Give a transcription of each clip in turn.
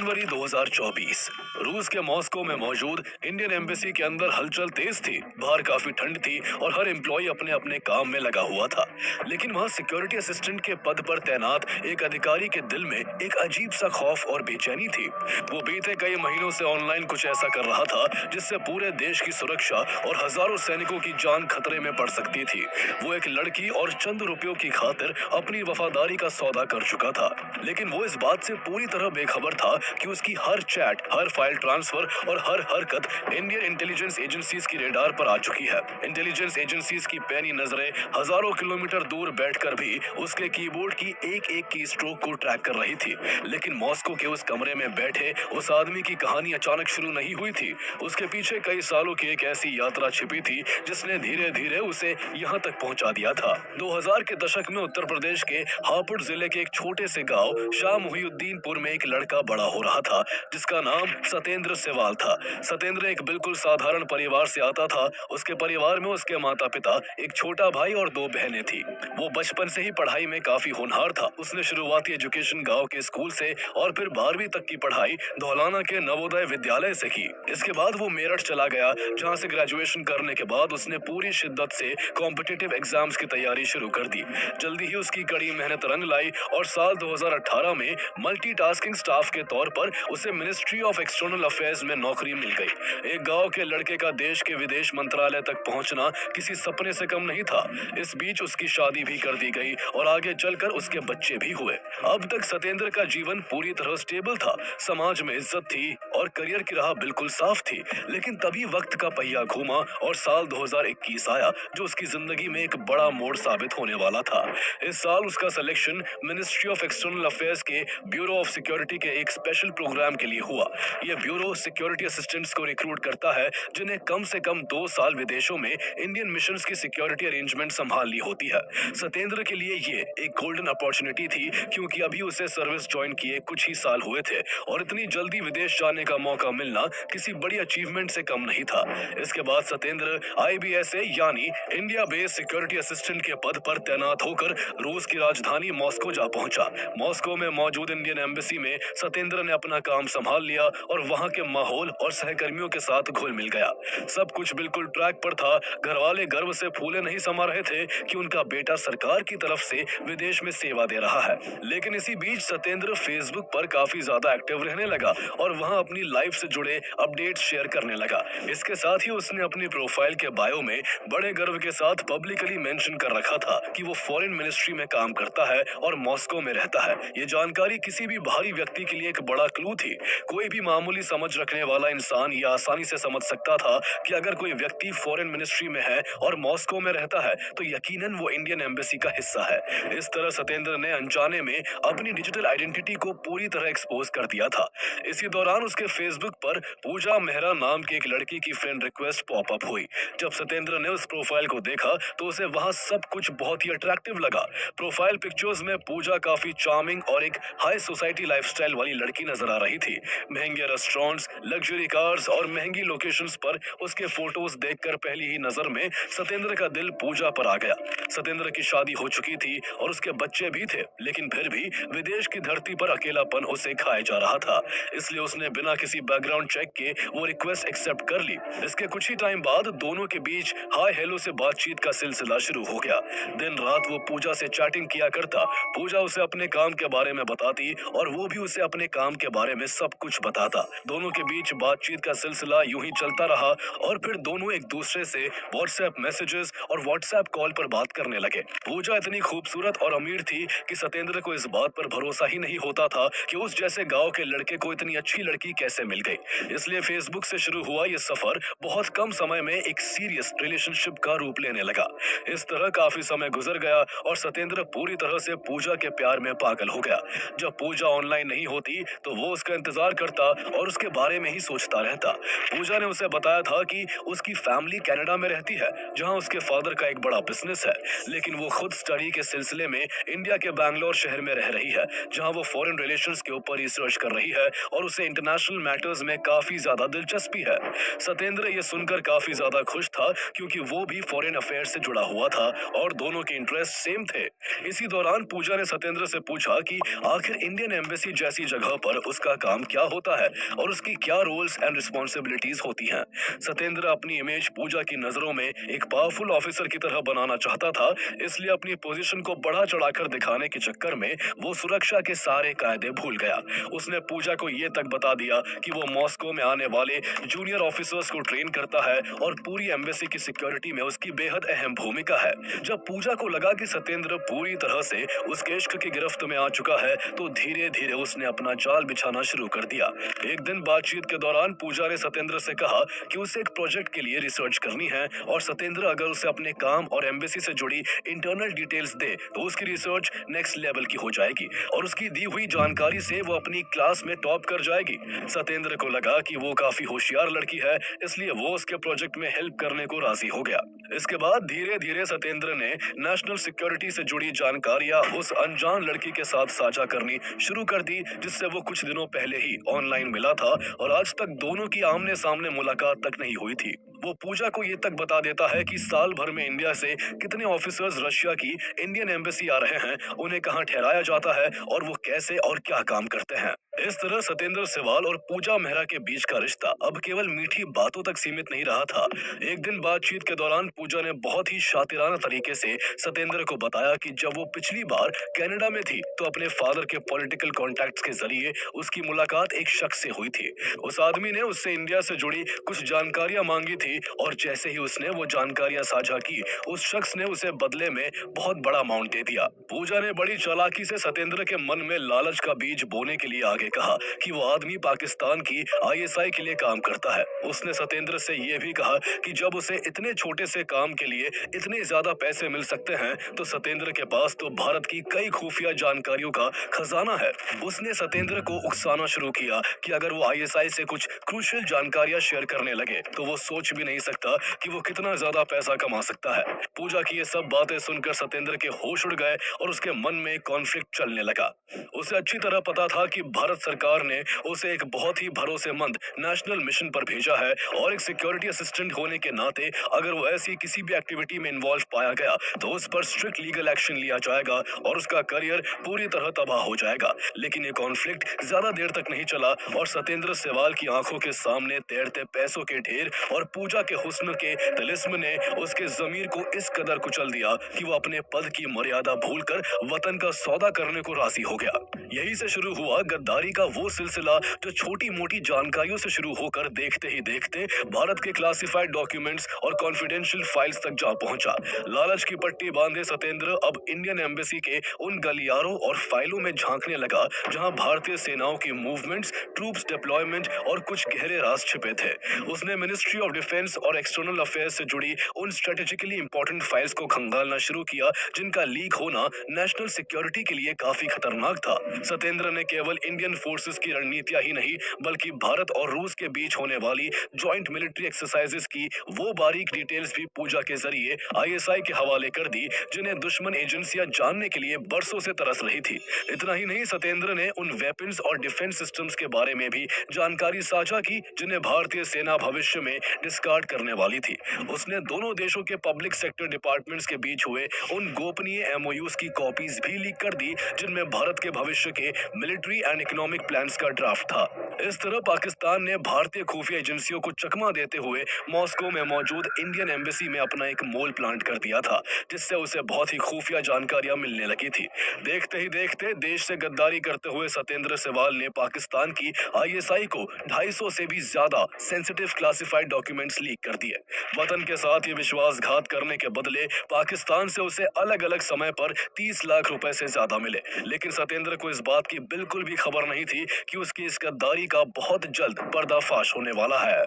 जनवरी 2024। रूस के मॉस्को में मौजूद इंडियन एम्बेसी के अंदर हलचल तेज थी। बाहर काफी ठंड थी और हर एम्प्लॉय अपने अपने काम में लगा हुआ था। लेकिन वहाँ सिक्योरिटी असिस्टेंट के पद पर तैनात एक अधिकारी के दिल में एक अजीब सा खौफ और बेचैनी थी। वो बीते कई महीनों से ऑनलाइन कुछ ऐसा कर रहा था जिससे पूरे देश की सुरक्षा और हजारों सैनिकों की जान खतरे में पड़ सकती थी। वो एक लड़की और चंद रुपयों की खातिर अपनी वफादारी का सौदा कर चुका था, लेकिन वो इस बात से पूरी तरह बेखबर था कि उसकी हर चैट, हर फाइल ट्रांसफर और हर हरकत इंडियन इंटेलिजेंस एजेंसीज की रेडार पर आ चुकी है। इंटेलिजेंस एजेंसीज की पैनी नजरें हजारों किलोमीटर दूर बैठकर भी उसके कीबोर्ड की एक एक की स्ट्रोक को ट्रैक कर रही थी। लेकिन मॉस्को के उस कमरे में बैठे उस आदमी की कहानी अचानक शुरू नहीं हुई थी। उसके पीछे कई सालों की एक ऐसी यात्रा छिपी थी जिसने धीरे धीरे उसे यहाँ तक पहुँचा दिया था। 2000 के दशक में उत्तर प्रदेश के हापुड़ जिले के एक छोटे से गांव शाह मुहिउद्दीनपुर में एक लड़का बड़ा हो रहा था जिसका नाम सतेंद्र सेवाल था। सतेंद्र एक बिल्कुल साधारण परिवार से आता था। उसके परिवार में उसके माता पिता, एक छोटा भाई और दो बहनें थी। वो बचपन से ही पढ़ाई में काफी होनहार था। उसने शुरुआती एजुकेशन गांव के स्कूल से और फिर 12वीं तक की पढ़ाई धौलाना के नवोदय विद्यालय से की। इसके बाद वो मेरठ चला गया, जहाँ से ग्रेजुएशन करने के बाद उसने पूरी शिद्दत से कॉम्पिटिटिव एग्जाम्स की तैयारी शुरू कर दी। जल्दी ही उसकी कड़ी मेहनत रंग लाई और साल 2018 में मल्टीटास्किंग स्टाफ के तौर पर उसे मिनिस्ट्री ऑफ एक्सटर्नल अफेयर्स में नौकरी मिल गई। एक गांव के लड़के का देश के विदेश मंत्रालय तक पहुंचना किसी सपने से कम नहीं था। इस बीच उसकी शादी भी कर दी गई और आगे चलकर उसके बच्चे भी हुए। अब तक सतेंद्र का जीवन पूरी तरह स्टेबल था, समाज में इज्जत थी और करियर की राह बिल्कुल साफ थी। लेकिन तभी वक्त का पहिया घूमा और साल 2021 आया, जो उसकी जिंदगी में एक बड़ा मोड़ साबित होने वाला था। इस साल उसका selection ministry of external affairs के ब्यूरो ऑफ सिक्योरिटी के एक स्पेशल प्रोग्राम के लिए हुआ। यह ब्यूरो सिक्योरिटी असिस्टेंट्स को रिक्रूट करता है जिन्हें कम से कम 2 साल विदेशों में इंडियन मिशंस की सिक्योरिटी अरेंजमेंट संभालनी होती है। सतेंद्र के लिए ये एक गोल्डन अपॉर्चुनिटी थी, क्योंकि अभी उसे सर्विस ज्वाइन किए कुछ ही साल हुए थे और इतनी जल्दी विदेश जाने का मौका मिलना किसी बड़ी अचीवमेंट से कम नहीं था। इसके बाद सतेंद्र IBSA यानी इंडिया बेस्ड सिक्योरिटी असिस्टेंट के पद पर तैनात होकर रूस की राजधानी मॉस्को जा पहुंचा। मॉस्को में मौजूद इंडियन एम्बेसी में सतेंद्र ने अपना काम संभाल लिया और वहां के माहौल और सहकर्मियों के साथ घुल मिल गया। सब कुछ बिल्कुल ट्रैक पर था। घर वाले गर्व से फूले नहीं समा रहे थे कि उनका बेटा सरकार की तरफ से विदेश में सेवा दे रहा है। लेकिन इसी बीच सतेंद्र फेसबुक पर काफी ज्यादा एक्टिव रहने लगा और वहां अपनी लाइफ से जुड़े अपडेट्स शेयर करने लगा। इसके साथ ही उसने अपनी प्रोफाइल के बायो में बड़े गर्व के साथ पब्लिकली मेंशन कर रखा था कि वो फॉरेन मिनिस्ट्री में काम करता है और मॉस्को में रहता है। ये जानकारी किसी भी बाहरी व्यक्ति के लिए एक बड़ा क्लू थी। कोई भी मामूली समझ रखने वाला इंसान ये आसानी से समझ सकता था कि अगर कोई व्यक्ति फॉरेन मिनिस्ट्री में है और मॉस्को में रहता है तो यकीनन वो इंडियन एम्बेसी का हिस्सा है। इस तरह सतेंद्र ने अनजाने में अपनी डिजिटल आइडेंटिटी को पूरी तरह एक्सपोज कर दिया था। इसी दौरान उसके फेसबुक पर पूजा मेहरा नाम की एक लड़की की फ्रेंड रिक्वेस्ट पॉपअप हुई। जब सतेंद्र ने उस प्रोफाइल को देखा तो उसे वहां सब कुछ बहुत ही अट्रैक्टिव लगा। प्रोफाइल पिक्चर्स में पूजा काफी चार्मिंग और एक हाई सोसाइटी लाइफस्टाइल वाली लड़की नजर आ रही थी। महंगे रेस्टोरेंट्स, लग्जरी कार्स और महंगी लोकेशंस पर उसके फोटोज देखकर पहली ही नजर में सतेंद्र का दिल पूजा पर आ गया। सतेंद्र की शादी हो चुकी थी और उसके बच्चे भी थे, लेकिन फिर भी विदेश की धरती पर अकेलापन उसे खाए जा रहा था। इसलिए उसने बिना किसी बैकग्राउंड चेक के वो रिक्वेस्ट एक्सेप्ट कर ली। इसके कुछ ही टाइम बाद दोनों के बीच हाय हेलो से बातचीत का सिलसिला शुरू हो गया। दिन रात वो पूजा से चैटिंग किया करता। पूजा उसे अपने काम के बारे में बताती और वो भी उसे अपने काम के बारे में सब कुछ बताता। दोनों के बीच बातचीत का सिलसिला यूं ही चलता रहा और फिर दोनों एक दूसरे से व्हाट्सएप मैसेजेस और व्हाट्सएप कॉल पर बात करने लगे। पूजा इतनी खूबसूरत और अमीर थी कि सतेंद्र को इस बात पर भरोसा ही नहीं होता था कि उस जैसे गांव के लड़के को इतनी अच्छी लड़की कैसे मिल गई। इसलिए फेसबुक से शुरू हुआ ये सफर बहुत कम समय में एक सीरियस रिलेशनशिप का रूप लेने लगा। इस तरह काफी समय गुजर गया और सतेंद्र पूरी तरह से पूजा के प्यार में पागल हो गया। जब पूजा ऑनलाइन नहीं होती तो वो उसका इंतजार करता और उसके बारे में ही सोचता रहता। पूजा ने उसे बताया था कि उसकी फैमिली कनाडा में रहती है, जहां उसके फादर का एक बड़ा बिजनेस है, लेकिन वो खुद स्टडी के सिलसिले में इंडिया के बैंगलोर शहर में रह रही है, जहां वो फॉरेन रिलेशंस के ऊपर रिसर्च कर रही है और उसे इंटरनेशनल मैटर्स में काफी ज्यादा दिलचस्पी है। सतेंद्र ये सुनकर काफी ज्यादा खुश था, क्योंकि वो भी फॉरेन अफेयर्स से जुड़ा हुआ था और दोनों के इंटरेस्ट सेम थे। इसी दौरान पूजा ने सतेंद्र से पूछा कि आखिर इंडियन एम्बेसी जैसी जगह पर अनुसार उसका काम क्या होता है और उसकी क्या रोल्स एंड रिस्पॉन्सिबिलिटीज होती हैं। सत्येंद्र अपनी इमेज पूजा की नजरों में एक पावरफुल ऑफिसर की तरह बनाना चाहता था, इसलिए अपनी पोजीशन को बढ़ा चढ़ाकर दिखाने के चक्कर में वो सुरक्षा के सारे कायदे भूल गया। उसने पूजा को ये तक बता दिया कि वो मॉस्को में आने वाले जूनियर ऑफिसर्स को ट्रेन करता है और पूरी एम्बेसी की सिक्योरिटी में उसकी बेहद अहम भूमिका है। जब पूजा को लगा कि सत्येंद्र पूरी तरह से उसके इश्क की गिरफ्त में आ चुका है, तो धीरे धीरे उसने अपना जाल बिछाना शुरू कर दिया। एक दिन बातचीत के दौरान पूजा ने सत्येंद्र से कहा कि उसे एक प्रोजेक्ट के लिए रिसर्च करनी है और सत्येंद्र अगर उसे अपने काम और एम्बेसी से जुड़ी इंटरनल डिटेल्स दे तो उसकी रिसर्च नेक्स्ट लेवल की हो जाएगी और उसकी दी हुई जानकारी से वो अपनी क्लास में टॉप कर जाएगी। सत्येंद्र को लगा कि वो काफी होशियार लड़की है, इसलिए वो उसके प्रोजेक्ट में हेल्प करने को राजी हो गया। इसके बाद धीरे धीरे सत्येंद्र ने नेशनल सिक्योरिटी से जुड़ी जानकारियां उस अनजान लड़की के साथ साझा करनी शुरू कर दी, जिससे वो कुछ दिनों पहले ही ऑनलाइन मिला था और आज तक दोनों की आमने सामने मुलाकात तक नहीं हुई थी। वो पूजा को ये तक बता देता है कि साल भर में इंडिया से कितने ऑफिसर्स रशिया की इंडियन एम्बेसी आ रहे हैं, उन्हें कहाँ ठहराया जाता है और वो कैसे और क्या काम करते हैं। इस तरह सत्येंद्र सेवाल और पूजा मेहरा के बीच का रिश्ता अब केवल मीठी बातों तक सीमित नहीं रहा था। एक दिन बातचीत के दौरान पूजा ने बहुत ही शातिराना तरीके से सत्येंद्र को बताया कि जब वो पिछली बार कनाडा में थी तो अपने फादर के पॉलिटिकल कॉन्टैक्ट्स के जरिए उसकी मुलाकात एक शख्स से हुई थी। उस आदमी ने उससे इंडिया से जुड़ी कुछ जानकारियां मांगी थी और जैसे ही उसने वो जानकारियां साझा की, उस शख्स ने उसे बदले में बहुत बड़ा अमाउंट दे दिया। पूजा ने बड़ी चालाकी से सत्येंद्र के मन में लालच का बीज बोने के लिए आगे कहा कि वो आदमी पाकिस्तान की आईएसआई के लिए काम करता है। उसने सत्येंद्र से ये भी कहा कि जब उसे इतने छोटे से काम के लिए इतने ज्यादा पैसे मिल सकते हैं तो सत्येंद्र के पास तो भारत की कई खुफिया जानकारियों का खजाना है। उसने सत्येंद्र को उकसाना शुरू किया कि अगर वो आईएसआई से कुछ क्रूशियल जानकारियां शेयर करने लगे तो वो सोच भी नहीं सकता कि वो कितना ज्यादा पैसा कमा सकता है। पूजा की ये सब बातें सुनकर सत्येंद्र के होश उड़ गए और उसके मन में कॉन्फ्लिक्ट चलने लगा। उसे अच्छी तरह पता था कि भारत सरकार ने उसे एक बहुत ही भरोसेमंद नेशनल मिशन पर भेजा है और एक सिक्योरिटी असिस्टेंट होने के नाते अगर वो ऐसी किसी भी एक्टिविटी में इन्वॉल्व पाया गया तो उस पर स्ट्रिक्ट लीगल एक्शन लिया जाएगा और उसका करियर पूरी तरह तबाह हो जाएगा। लेकिन ये कॉन्फ्लिक्ट ज्यादा देर तक नहीं चला और सत्येंद्र सेवाल की आंखों के सामने तैरते पैसों के ढेर और पूजा के हुस्न के तिलिस्म ने उसके जमीर को इस कदर कुचल दिया कि वो अपने पद की मर्यादा भूलकर वतन का सौदा करने को राजी हो गया। यही से शुरू हुआ गद्दारी का वो सिलसिला जो छोटी मोटी जानकारियों से शुरू होकर देखते ही देखते भारत के क्लासिफाइड डॉक्यूमेंट्स और कॉन्फिडेंशियल फाइल्स तक जा पहुंचा। लालच की पट्टी बांधे सत्येंद्र अब इंडियन एम्बेसी के उन गलियारों और फाइलों में झांकने लगा जहां भारतीय सेनाओं की मूवमेंट्स, ट्रूप्स डिप्लॉयमेंट और कुछ गहरे राज छिपे थे। उसने मिनिस्ट्री ऑफ डिफेंस और एक्सटर्नल अफेयर्स से जुड़ी उन स्ट्रेटेजिकली इंपॉर्टेंट फाइल्स को खंगालना शुरू किया जिनका लीक होना नेशनल सिक्योरिटी के लिए काफी खतरनाक था। सत्येंद्र ने केवल इंडियन फोर्सेस की रणनीतियां ही नहीं बल्कि भारत और रूस के बीच होने वाली जॉइंट मिलिट्री एक्सरसाइजेस की वो बारीक डिटेल्स भी पूजा के जरिए आईएसआई के हवाले कर दी जिन्हें दुश्मन एजेंसियां जानने के लिए बरसों से तरस रही थी। इतना ही नहीं, सत्येंद्र ने उन वेपन्स और डिफेंस सिस्टम्स के बारे में भी जानकारी साझा की जिन्हें भारतीय सेना भविष्य में डिस्कार्ड करने वाली थी। उसने दोनों देशों के पब्लिक सेक्टर डिपार्टमेंट्स के बीच हुए उन गोपनीय एमओयूज की कॉपीज भी लीक कर दी जिनमें भारत के भविष्य के मिलिट्री एंड इकोनॉमिक प्लान्स का ड्राफ्ट था। इस तरह पाकिस्तान ने भारतीय खुफिया एजेंसियों को चकमा देते हुए मॉस्को में मौजूद इंडियन एम्बेसी में अपना एक मोल प्लांट कर दिया था जिससे उसे बहुत ही खुफिया जानकारियां मिलने लगी थी। देखते ही देखते देश से गद्दारी करते हुए सत्येंद्र सेवाल ने पाकिस्तान की आईएसआई को 250 से भी ज्यादा सेंसिटिव क्लासिफाइड डॉक्यूमेंट्स लीक कर दिए। वतन के साथ ये विश्वासघात करने के बदले पाकिस्तान से उसे अलग अलग समय पर 30 लाख रुपए से ज्यादा मिले। लेकिन सत्येंद्र को इस बात की बिल्कुल भी खबर नहीं थी कि उसकी इस गद्दारी का बहुत जल्द पर्दाफाश होने वाला है।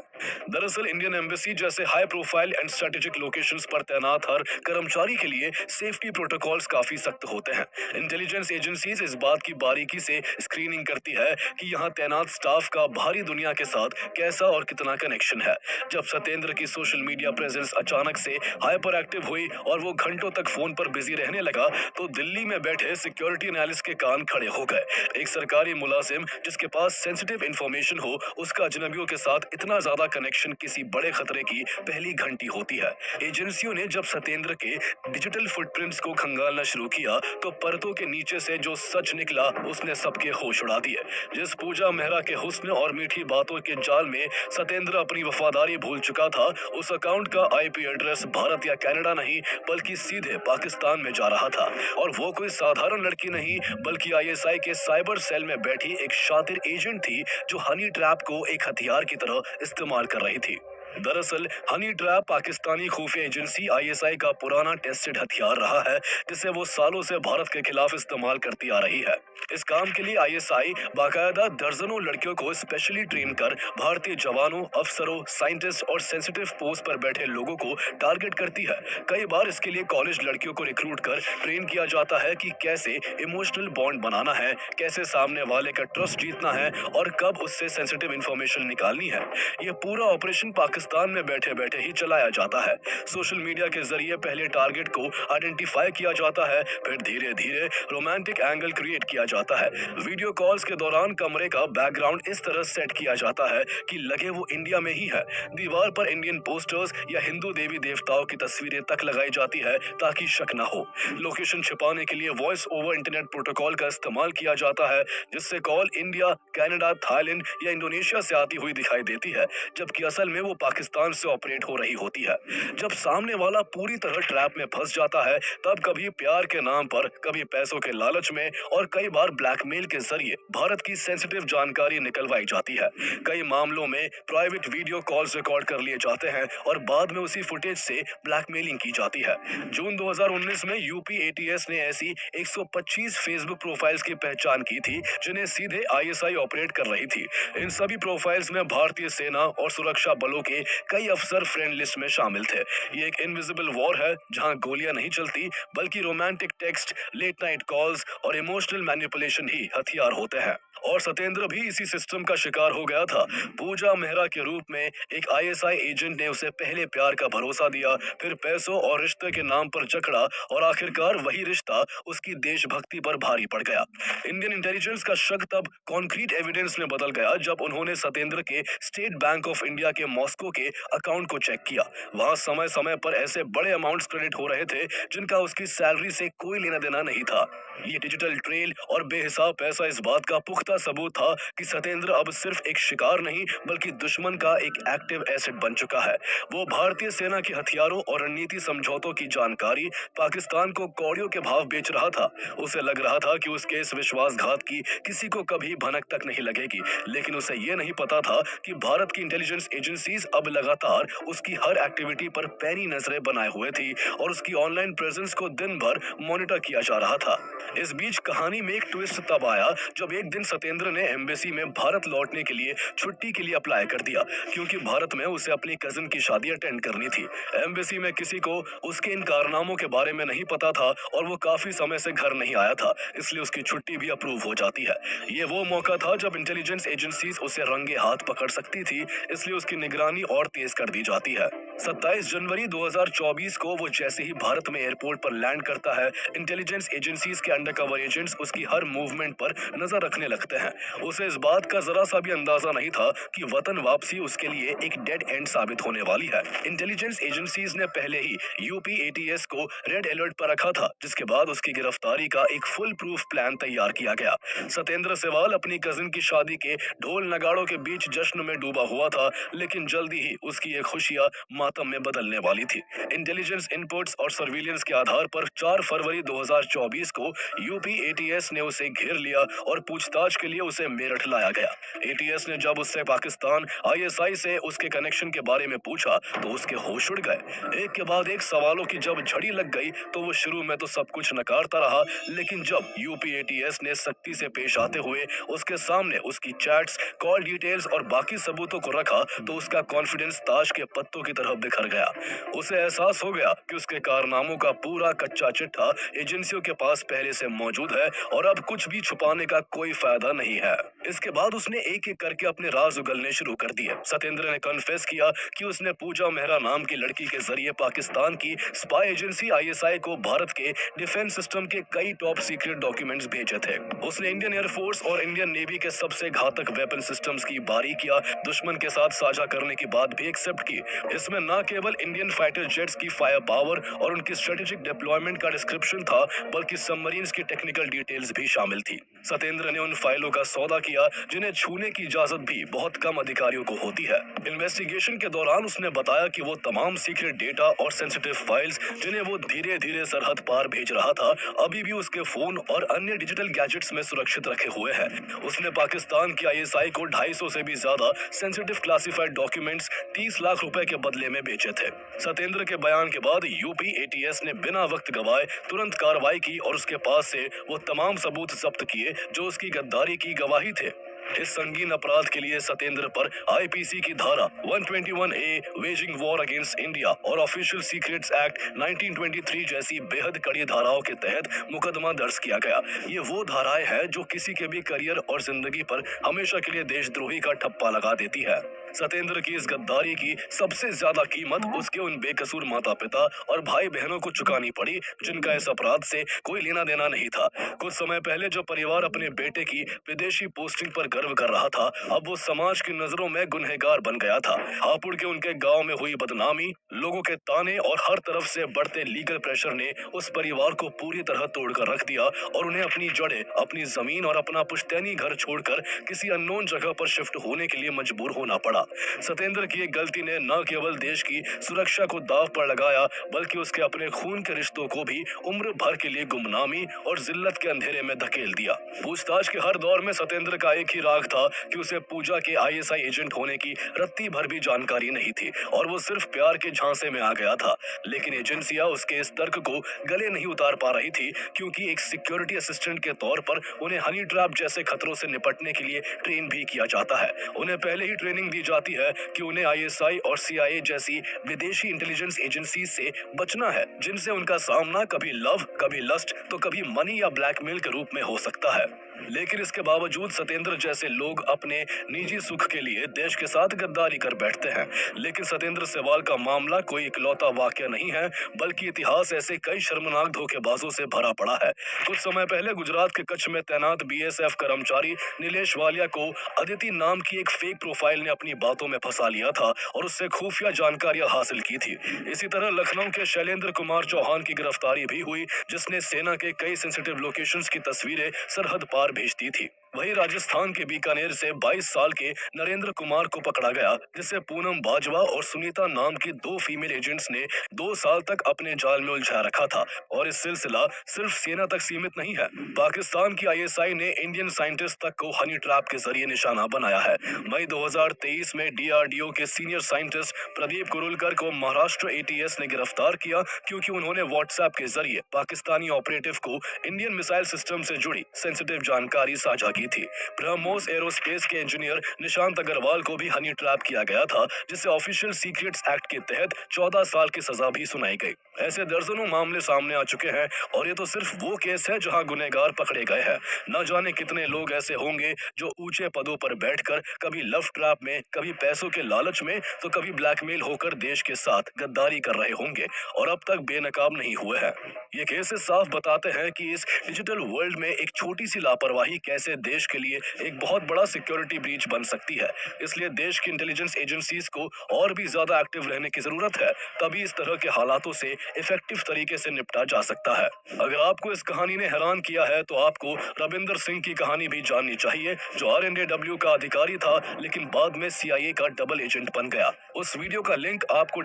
दरअसल इंडियन एम्बेसी जैसे high profile and strategic locations पर तैनात हर कर्मचारी के लिए सेफ्टी प्रोटोकॉल्स काफी सख्त होते हैं। इंटेलिजेंस एजेंसीज इस बात की बारीकी से स्क्रीनिंग करती है कि यहाँ तैनात स्टाफ का बाहरी दुनिया के साथ कैसा और कितना कनेक्शन है। जब सत्येंद्र की सोशल मीडिया प्रेजेंस अचानक से हाइपर एक्टिव हुई और वो घंटों तक फोन पर बिजी रहने लगा तो दिल्ली में बैठे सिक्योरिटी एनालिस्ट के कान खड़े हो गए। एक सरकारी मुलाजिम जिसके पास सेंसिटिव इंफॉर्मेशन हो उसका अजनबियों के साथ इतना ज्यादा कनेक्शन किसी बड़े खतरे की पहली घंटी होती है। एजेंसियों ने जब सत्येंद्र के डिजिटल फुटप्रिंट्स को खंगालना शुरू किया तो परतों के नीचे से जो सच निकला उसने सबके होश उड़ा दिए। जिस पूजा मेहरा के हुस्न और मीठी बातों के जाल में सत्येंद्र अपनी वफादारी भूल चुका था, उस अकाउंट का आईपी एड्रेस भारत या कनाडा नहीं बल्कि सीधे पाकिस्तान में जा रहा था। और वो कोई साधारण लड़की नहीं बल्कि आईएसआई के साइबर सेल में बैठी एक शातिर एजेंट थी जो हनी ट्रैप को एक हथियार की तरह इस्तेमाल कर रही थी। दरअसल हनी ट्रैप पाकिस्तानी खुफिया एजेंसी आईएसआई का पुराना टेस्टेड हथियार रहा है जिसे वो सालों से भारत के खिलाफ इस्तेमाल करती आ रही है। इस काम के लिए आईएसआई बाकायदा दर्जनों लड़कियों को स्पेशली ट्रेन कर भारतीय जवानों, अफसरों, साइंटिस्ट और सेंसिटिव पोस्ट पर बैठे लोगों को टारगेट करती है। कई बार इसके लिए कॉलेज लड़कियों को रिक्रूट कर ट्रेन किया जाता है कि कैसे इमोशनल बॉन्ड बनाना है, कैसे सामने वाले का ट्रस्ट जीतना है और कब उससे सेंसिटिव इंफॉर्मेशन निकालनी है। ये पूरा ऑपरेशन पाकिस्तान में बैठे बैठे ही चलाया जाता है। सोशल मीडिया के जरिए पहले टारगेट को आइडेंटिफाई किया जाता है, फिर धीरे धीरे रोमांटिक एंगल क्रिएट किया जाता है। वीडियो कॉल्स के दौरान कमरे का बैकग्राउंड इस तरह सेट किया जाता है कि लगे वो इंडिया में ही है। दीवार पर इंडियन पोस्टर्स या हिंदू देवी देवताओं की तस्वीरें तक लगाई जाती है ताकि शक न हो। लोकेशन छिपाने के लिए वॉइस ओवर इंटरनेट प्रोटोकॉल का इस्तेमाल किया जाता है जिससे कॉल इंडिया, कनाडा, थाईलैंड या इंडोनेशिया से आती हुई दिखाई देती है जबकि असल में वो पाकिस्तान से ऑपरेट हो रही होती है। जब सामने वाला पूरी तरह ट्रैप में फंस जाता है तब कभी प्यार के नाम पर, कभी पैसों के लालच में और कई बार ब्लैकमेल के जरिए भारत की सेंसिटिव जानकारी निकलवाई जाती है। कई मामलों में प्राइवेट वीडियो कॉल्स रिकॉर्ड कर लिए जाते हैं और बाद में उसी फुटेज से ब्लैकमेलिंग की जाती है। जून 2019 में यूपी एटीएस ने ऐसी 125 फेसबुक प्रोफाइल्स की पहचान की थी जिन्हें सीधे आईएसआई ऑपरेट कर रही थी। इन सभी प्रोफाइल्स में भारतीय सेना और सुरक्षा बलों के कई अफसर फ्रेंड लिस्ट में शामिल थे। ये एक इनविजिबल वॉर है जहां गोलियां नहीं चलती बल्कि romantic text, late night calls और इमोशनल मैनिपुलेशन ही हथियार होते हैं। और सत्येंद्र भी इसी सिस्टम का शिकार हो गया था। पूजा मेहरा के रूप में एक आईएसआई एजेंट ने उसे पहले प्यार का भरोसा दिया, फिर पैसों और रिश्ते के नाम पर जकड़ा और आखिरकार वही रिश्ता उसकी देशभक्ति पर भारी पड़ गया। इंडियन इंटेलिजेंस का शक तब कॉन्क्रीट एविडेंस में बदल गया जब उन्होंने सत्येंद्र के स्टेट बैंक ऑफ इंडिया के मॉस्को के अकाउंट को चेक किया। वहां समय समय पर ऐसे बड़े अमाउंट्स क्रेडिट हो रहे थे जिनका उसकी सैलरी से कोई लेना देना नहीं था। ये डिजिटल ट्रेल और बेहिसाब पैसा इस बात का पुख्ता सबूत था कि सत्येंद्र अब सिर्फ एक शिकार नहीं बल्कि दुश्मन का एक एक्टिव एसेट बन चुका है। वो भारतीय सेना के हथियारों और रणनीति समझौतों की जानकारी पाकिस्तान को कौड़ियों के भाव बेच रहा था। उसे लग रहा था कि उसके इस विश्वासघात की किसी को कभी भनक तक नहीं लगेगी, लेकिन उसे ये नहीं पता था कि भारत की इंटेलिजेंस एजेंसीज अब लगातार उसकी हर एक्टिविटी पर पैनी नजरें बनाए हुए थी और उसकी ऑनलाइन प्रेजेंस को दिन भर मॉनिटर किया जा रहा था। इस बीच कहानी में एक ट्विस्ट तब आया जब एक दिन सत्येंद्र ने एम्बेसी में भारत लौटने के लिए छुट्टी के लिए अप्लाई कर दिया क्योंकि भारत में उसे अपनी कजिन की शादी अटेंड करनी थी। एम्बेसी में किसी को उसके इन कारनामों के बारे में नहीं पता था और वो काफी समय से घर नहीं आया था, इसलिए उसकी छुट्टी भी अप्रूव हो जाती है। ये वो मौका था जब इंटेलिजेंस एजेंसीज उसे रंगे हाथ पकड़ सकती थी, इसलिए उसकी निगरानी और तेज कर दी जाती है। 27 जनवरी 2024 को वो जैसे ही भारत में एयरपोर्ट पर लैंड करता है, इंटेलिजेंस एजेंसीज के अंडरकवर एजेंट्स उसकी हर मूवमेंट पर नजर रखने लगते हैं। उसे इस बात का जरा सा भी अंदाजा नहीं था कि वतन वापसी उसके लिए एक डेड एंड साबित होने वाली है। इंटेलिजेंस एजेंसीज ने पहले ही यूपी एटीएस को रेड अलर्ट पर रखा था, जिसके बाद उसकी गिरफ्तारी का एक फुल प्रूफ प्लान तैयार किया गया। सत्येंद्र सेवाल अपनी कजिन की शादी के ढोल नगाड़ों के बीच जश्न में डूबा हुआ था, लेकिन जल्दी ही उसकी ये खुशियां मातम में बदलने वाली थी। इंटेलिजेंस इनपुट्स और सर्विलेंस के आधार पर 4 फरवरी 2024 को यूपी एटीएस ने उसे घेर लिया और पूछताछ के लिए उसे मेरठ लाया गया। एटीएस ने जब उससे पाकिस्तान आईएसआई से उसके कनेक्शन के बारे में पूछा तो उसके होश उड़ गए। एक के बाद एक सवालों की जब झड़ी लग गई तो वो शुरू में तो सब कुछ नकारता रहा, लेकिन जब यूपी एटीएस ने सख्ती से पेश आते हुए उसके सामने उसकी चैट्स, कॉल डिटेल्स और बाकी सबूतों को रखा तो उसका कॉन्फिडेंस ताश के पत्तों की तरह बिखर गया। उसे एहसास हो गया कि उसके कारनामों का पूरा कच्चा चिट्ठा एजेंसियों के पास पहले से मौजूद है और अब कुछ भी छुपाने का कोई फायदा नहीं है। इसके बाद उसने एक एक करके अपने राज उगलने शुरू कर दिए। सत्येंद्र ने कन्फेस किया कि उसने पूजा मेहरा नाम की लड़की के जरिए पाकिस्तान की स्पाई एजेंसी आईएसआई को भारत के डिफेंस सिस्टम के कई टॉप सीक्रेट डॉक्यूमेंट्स भेजे थे। उसने इंडियन एयरफोर्स और इंडियन नेवी के सबसे घातक वेपन सिस्टम्स की बारीकियां दुश्मन के साथ साझा करने की बात भी एक्सेप्ट की। इसमें न केवल इंडियन फाइटर जेट्स की फायर पावर और उनकी स्ट्रेटेजिक डिप्लॉयमेंट का डिस्क्रिप्शन था, बल्कि सबमरीन्स की टेक्निकल डिटेल्स भी शामिल थी। सत्येंद्र ने उन फाइलों का सौदा किया जिन्हें छूने की इजाजत भी बहुत कम अधिकारियों को होती है। इन्वेस्टिगेशन के दौरान उसने बताया कि वो तमाम सीक्रेट डेटा और सेंसिटिव फाइल्स जिन्हें वो धीरे धीरे सरहद पार भेज रहा था, अभी भी उसके फोन और अन्य डिजिटल गैजेट्स में सुरक्षित रखे हुए हैं। उसने पाकिस्तान की आईएसआई को 250 से भी ज्यादा सेंसिटिव क्लासिफाइड डॉक्यूमेंट्स 30 लाख रुपए के बदले में बेचे थे। सत्येंद्र के बयान के बाद यूपी एटीएस ने बिना वक्त गवाए तुरंत कार्रवाई की और उसके पास से वो तमाम सबूत जब्त किए जो उसकी गद्दारी की गवाही थे। इस संगीन अपराध के लिए सत्येंद्र पर आईपीसी की धारा 121A waging war against India और ऑफिशियल सीक्रेट्स एक्ट 1923 जैसी बेहद कड़ी धाराओं के तहत मुकदमा दर्ज किया गया। ये वो धाराएं हैं जो किसी के भी करियर और जिंदगी पर हमेशा के लिए देशद्रोही का ठप्पा लगा देती है। सत्येंद्र की इस गद्दारी की सबसे ज्यादा कीमत उसके उन बेकसूर माता पिता और भाई बहनों को चुकानी पड़ी जिनका इस अपराध से कोई लेना देना नहीं था। कुछ समय पहले जो परिवार अपने बेटे की विदेशी पोस्टिंग पर गर्व कर रहा था, अब वो समाज की नजरों में गुनहगार बन गया था। हापुड़ के उनके गांव में हुई बदनामी, लोगों के ताने और हर तरफ से बढ़ते लीगल प्रेशर ने उस परिवार को पूरी तरह तोड़कर रख दिया और उन्हें अपनी जड़ें, अपनी जमीन और अपना पुश्तैनी घर छोड़कर किसी अननोन जगह पर शिफ्ट होने के लिए मजबूर होना पड़ा। सत्येंद्र की एक गलती ने न केवल देश की सुरक्षा को दांव पर लगाया, बल्कि उसके अपने खून के रिश्तों को भी उम्र भर के लिए गुमनामी और जिल्लत के अंधेरे में धकेल दिया। पूछताछ के हर दौर में सत्येंद्र का एक ही राग था कि उसे पूजा के आईएसआई एजेंट होने की रत्ती भर भी जानकारी नहीं थी और वो सिर्फ प्यार के झांसे में आ गया था। लेकिन एजेंसियां उसके इस तर्क को गले नहीं उतार पा रही थी, क्योंकि एक सिक्योरिटी असिस्टेंट के तौर पर उन्हें हनी ट्रैप जैसे खतरों से निपटने के लिए ट्रेन भी किया जाता है। उन्हें पहले ही ट्रेनिंग दी जाती है कि उन्हें आईएसआई और सीआईए जैसी विदेशी इंटेलिजेंस एजेंसी से बचना है, जिनसे उनका सामना कभी लव, कभी लस्ट, तो कभी मनी या ब्लैकमेल के रूप में हो सकता है। लेकिन इसके बावजूद सत्येंद्र जैसे लोग अपने निजी सुख के लिए देश के साथ गद्दारी कर बैठते हैं। लेकिन सत्येंद्र सेवाल का मामला कोई इकलौता वाकया नहीं है, बल्कि इतिहास ऐसे कई शर्मनाक धोखेबाजों से भरा पड़ा है। कुछ समय पहले गुजरात के कच्छ में तैनात बीएसएफ कर्मचारी नीलेश वालिया को अदिति नाम की एक फेक प्रोफाइल ने अपनी बातों में फंसा लिया था और उससे खुफिया जानकारियां हासिल की थी। इसी तरह लखनऊ के शैलेंद्र कुमार चौहान की गिरफ्तारी भी हुई, जिसने सेना के कई सेंसिटिव लोकेशंस की तस्वीरें सरहद पार भेजती थी। वहीं राजस्थान के बीकानेर से 22 साल के नरेंद्र कुमार को पकड़ा गया, जिसे पूनम बाजवा और सुनीता नाम की 2 फीमेल एजेंट्स ने 2 साल तक अपने जाल में उलझा रखा था। और इस सिलसिला सिर्फ सेना तक सीमित नहीं है। पाकिस्तान की आईएसआई ने इंडियन साइंटिस्ट तक को हनी ट्रैप के जरिए निशाना बनाया है। मई 2023 में डीआरडीओ के सीनियर साइंटिस्ट प्रदीप कुरुलकर को महाराष्ट्र एटीएस ने गिरफ्तार किया, क्योंकि उन्होंने व्हाट्सएप के जरिए पाकिस्तानी ऑपरेटिव को इंडियन मिसाइल सिस्टम से जुड़ी सेंसिटिव जानकारी साझा की थी। ब्रह्मोस एरोस्पेस के इंजीनियर निशांत अग्रवाल को भी हनी ट्रैप किया गया था, जिसे ऑफिशियल सीक्रेट्स एक्ट के तहत 14 साल की सजा भी सुनाई गई। ऐसे दर्जनों मामले सामने आ चुके हैं और ये तो सिर्फ वो केस है जहां गुनहगार पकड़े गए हैं। न जाने कितने लोग ऐसे होंगे जो ऊंचे पदों पर बैठकर कभी लव ट्रैप में, कभी पैसों के लालच में, तो कभी ब्लैकमेल होकर देश के साथ गद्दारी कर रहे होंगे और अब तक बेनकाब नहीं हुए हैं। ये केसेस साफ बताते हैं कि इस डिजिटल वर्ल्ड में एक छोटी सी लापरवाही कैसे देश के लिए एक बहुत बड़ा सिक्योरिटी ब्रीच बन सकती है। इसलिए देश की इंटेलिजेंस एजेंसीज को और भी ज्यादा एक्टिव रहने की जरूरत है, तभी इस तरह के हालातों से इफेक्टिव तरीके से निपटा जा सकता है। अगर आपको इस कहानी ने हैरान किया है तो आपको रविंदर सिंह की कहानी भी जाननी चाहिए, जो आरएनएडब्ल्यू का अधिकारी था लेकिन बाद में सीआईए का डबल एजेंट बन गया। उस वीडियो का लिंक आपको